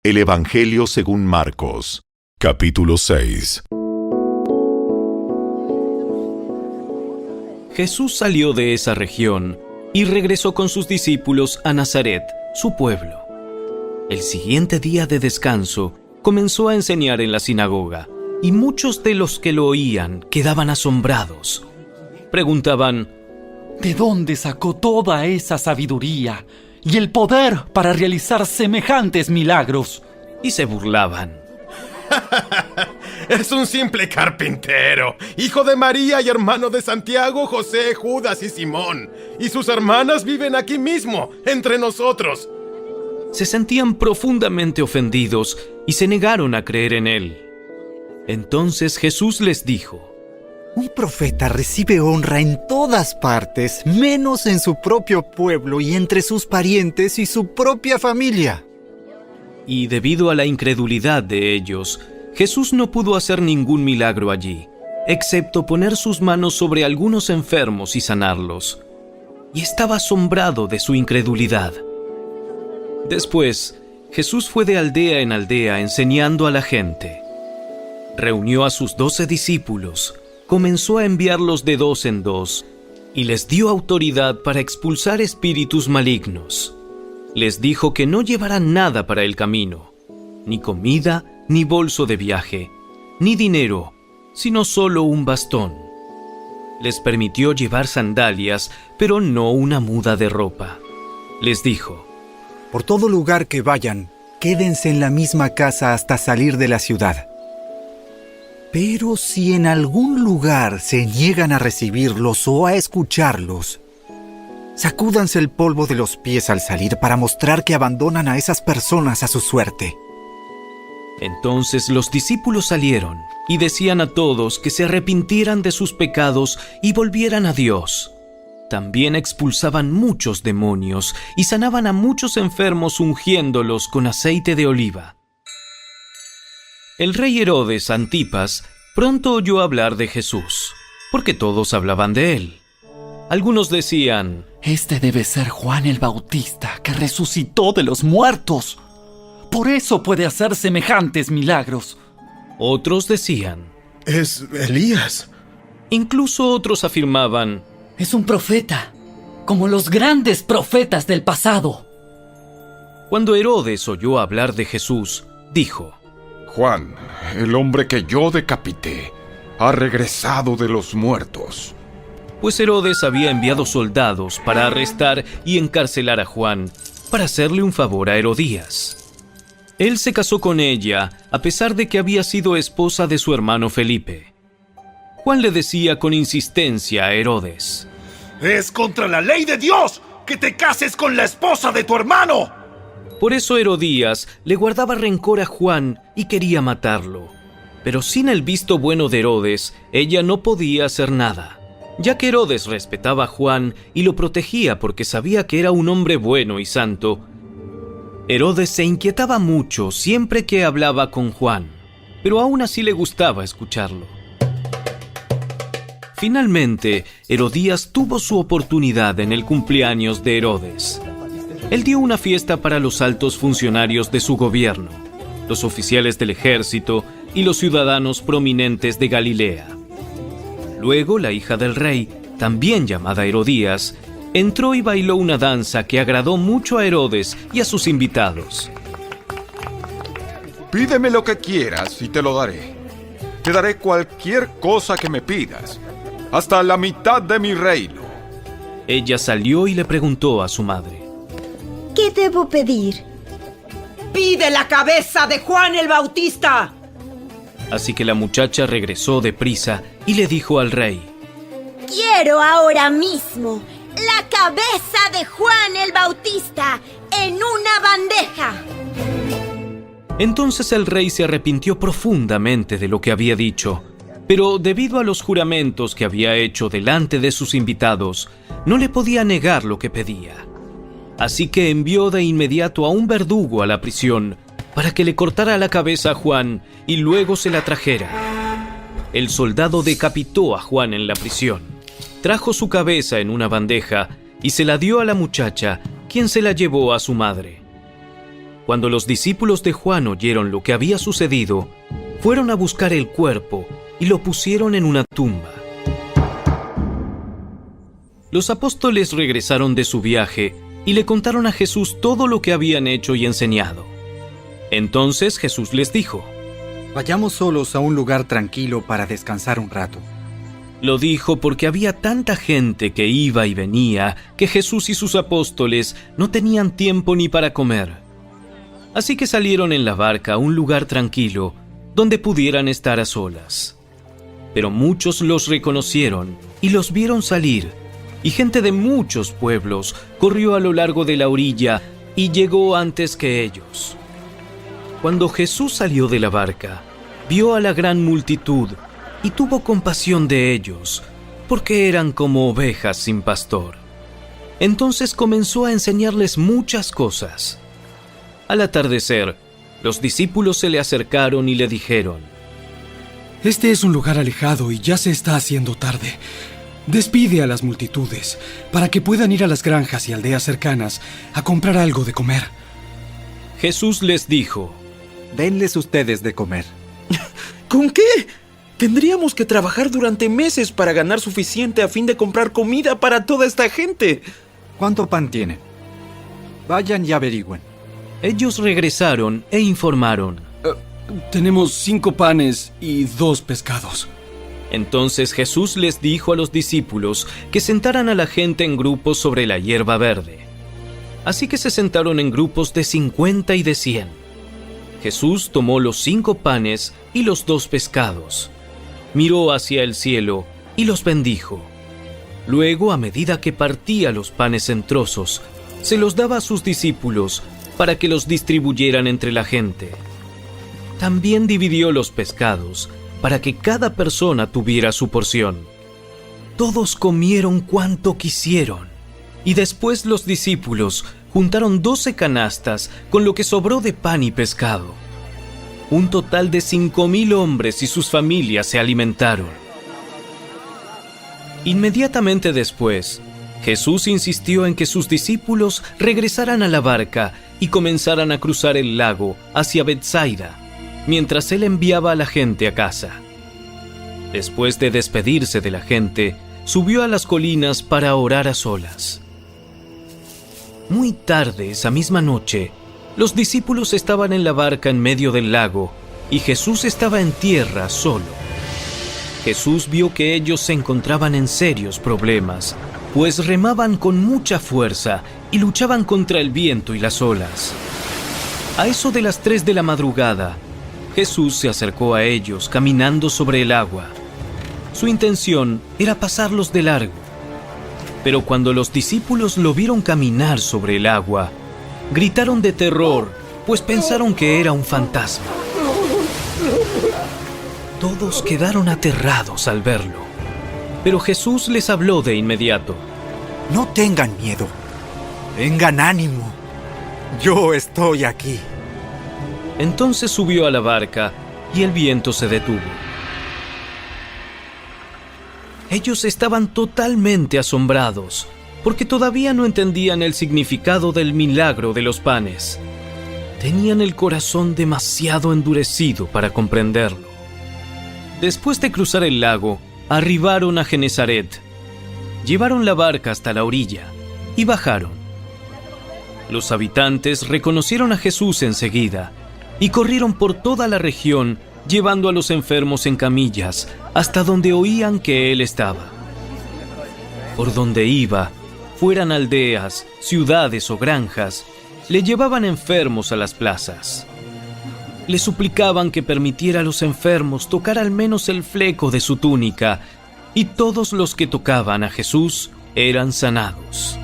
El Evangelio según Marcos, capítulo 6. Jesús salió de esa región y regresó con sus discípulos a Nazaret, su pueblo. El siguiente día de descanso comenzó a enseñar en la sinagoga, y muchos de los que lo oían quedaban asombrados. Preguntaban: ¿de dónde sacó toda esa sabiduría y el poder para realizar semejantes milagros? Y se burlaban. Es un simple carpintero, hijo de María y hermano de Santiago, José, Judas y Simón. Y sus hermanas viven aquí mismo, entre nosotros. Se sentían profundamente ofendidos y se negaron a creer en él. Entonces Jesús les dijo: un profeta recibe honra en todas partes, menos en su propio pueblo y entre sus parientes y su propia familia. Y debido a la incredulidad de ellos, Jesús no pudo hacer ningún milagro allí, excepto poner sus manos sobre algunos enfermos y sanarlos. Y estaba asombrado de su incredulidad. Después, Jesús fue de aldea en aldea enseñando a la gente. Reunió a sus 12 discípulos, comenzó a enviarlos de 2 en 2 y les dio autoridad para expulsar espíritus malignos. Les dijo que no llevaran nada para el camino, ni comida, ni bolso de viaje, ni dinero, sino solo un bastón. Les permitió llevar sandalias, pero no una muda de ropa. Les dijo: por todo lugar que vayan, quédense en la misma casa hasta salir de la ciudad. Pero si en algún lugar se niegan a recibirlos o a escucharlos, sacúdanse el polvo de los pies al salir para mostrar que abandonan a esas personas a su suerte. Entonces los discípulos salieron y decían a todos que se arrepintieran de sus pecados y volvieran a Dios. También expulsaban muchos demonios y sanaban a muchos enfermos ungiéndolos con aceite de oliva. El rey Herodes Antipas pronto oyó hablar de Jesús, porque todos hablaban de él. Algunos decían: este debe ser Juan el Bautista, que resucitó de los muertos. Por eso puede hacer semejantes milagros. Otros decían: es Elías. Incluso otros afirmaban: es un profeta, como los grandes profetas del pasado. Cuando Herodes oyó hablar de Jesús, dijo: Juan, el hombre que yo decapité, ha regresado de los muertos. Pues Herodes había enviado soldados para arrestar y encarcelar a Juan, para hacerle un favor a Herodías. Él se casó con ella, a pesar de que había sido esposa de su hermano Felipe. Juan le decía con insistencia a Herodes: ¡es contra la ley de Dios que te cases con la esposa de tu hermano! Por eso Herodías le guardaba rencor a Juan y quería matarlo. Pero sin el visto bueno de Herodes, ella no podía hacer nada, ya que Herodes respetaba a Juan y lo protegía porque sabía que era un hombre bueno y santo. Herodes se inquietaba mucho siempre que hablaba con Juan, pero aún así le gustaba escucharlo. Finalmente, Herodías tuvo su oportunidad en el cumpleaños de Herodes. Él dio una fiesta para los altos funcionarios de su gobierno, los oficiales del ejército y los ciudadanos prominentes de Galilea. Luego, la hija del rey, también llamada Herodías, entró y bailó una danza que agradó mucho a Herodes y a sus invitados. Pídeme lo que quieras y te lo daré. Te daré cualquier cosa que me pidas, hasta la mitad de mi reino. Ella salió y le preguntó a su madre: ¿qué debo pedir? ¡Pide la cabeza de Juan el Bautista! Así que la muchacha regresó deprisa y le dijo al rey: quiero ahora mismo la cabeza de Juan el Bautista en una bandeja. Entonces el rey se arrepintió profundamente de lo que había dicho, pero debido a los juramentos que había hecho delante de sus invitados, no le podía negar lo que pedía. Así que envió de inmediato a un verdugo a la prisión para que le cortara la cabeza a Juan y luego se la trajera. El soldado decapitó a Juan en la prisión, trajo su cabeza en una bandeja y se la dio a la muchacha, quien se la llevó a su madre. Cuando los discípulos de Juan oyeron lo que había sucedido, fueron a buscar el cuerpo y lo pusieron en una tumba. Los apóstoles regresaron de su viaje y le contaron a Jesús todo lo que habían hecho y enseñado. Entonces Jesús les dijo: Vayamos solos a un lugar tranquilo para descansar un rato. Lo dijo porque había tanta gente que iba y venía que Jesús y sus apóstoles no tenían tiempo ni para comer. Así que salieron en la barca a un lugar tranquilo donde pudieran estar a solas. Pero muchos los reconocieron y los vieron salir, y gente de muchos pueblos corrió a lo largo de la orilla y llegó antes que ellos. Cuando Jesús salió de la barca, vio a la gran multitud y tuvo compasión de ellos, porque eran como ovejas sin pastor. Entonces comenzó a enseñarles muchas cosas. Al atardecer, los discípulos se le acercaron y le dijeron: Este es un lugar alejado y ya se está haciendo tarde. Despide a las multitudes para que puedan ir a las granjas y aldeas cercanas a comprar algo de comer. Jesús les dijo: Denles ustedes de comer. ¿Con qué? Tendríamos que trabajar durante meses para ganar suficiente a fin de comprar comida para toda esta gente. ¿Cuánto pan tienen? Vayan y averigüen. Ellos regresaron e informaron: Tenemos 5 panes y 2 pescados. Entonces Jesús les dijo a los discípulos que sentaran a la gente en grupos sobre la hierba verde. Así que se sentaron en grupos de 50 y de 100. Jesús tomó los 5 panes y los 2 pescados, miró hacia el cielo y los bendijo. Luego, a medida que partía los panes en trozos, se los daba a sus discípulos para que los distribuyeran entre la gente. También dividió los pescados para que cada persona tuviera su porción. Todos comieron cuanto quisieron, y después los discípulos juntaron 12 canastas con lo que sobró de pan y pescado. Un total de 5,000 hombres y sus familias se alimentaron. Inmediatamente después, Jesús insistió en que sus discípulos regresaran a la barca y comenzaran a cruzar el lago hacia Betsaida, mientras él enviaba a la gente a casa. Después de despedirse de la gente, subió a las colinas para orar a solas. Muy tarde esa misma noche, los discípulos estaban en la barca en medio del lago y Jesús estaba en tierra solo. Jesús vio que ellos se encontraban en serios problemas, pues remaban con mucha fuerza y luchaban contra el viento y las olas. A eso de las 3 de la madrugada, Jesús se acercó a ellos caminando sobre el agua. Su intención era pasarlos de largo. Pero cuando los discípulos lo vieron caminar sobre el agua, gritaron de terror, pues pensaron que era un fantasma. Todos quedaron aterrados al verlo, pero Jesús les habló de inmediato. No tengan miedo. Tengan ánimo. Yo estoy aquí. Entonces subió a la barca y el viento se detuvo. Ellos estaban totalmente asombrados, porque todavía no entendían el significado del milagro de los panes. Tenían el corazón demasiado endurecido para comprenderlo. Después de cruzar el lago, arribaron a Genesaret. Llevaron la barca hasta la orilla y bajaron. Los habitantes reconocieron a Jesús enseguida y corrieron por toda la región llevando a los enfermos en camillas hasta donde oían que Él estaba. Por donde iba, fueran aldeas, ciudades o granjas, le llevaban enfermos a las plazas. Le suplicaban que permitiera a los enfermos tocar al menos el fleco de su túnica, y todos los que tocaban a Jesús eran sanados.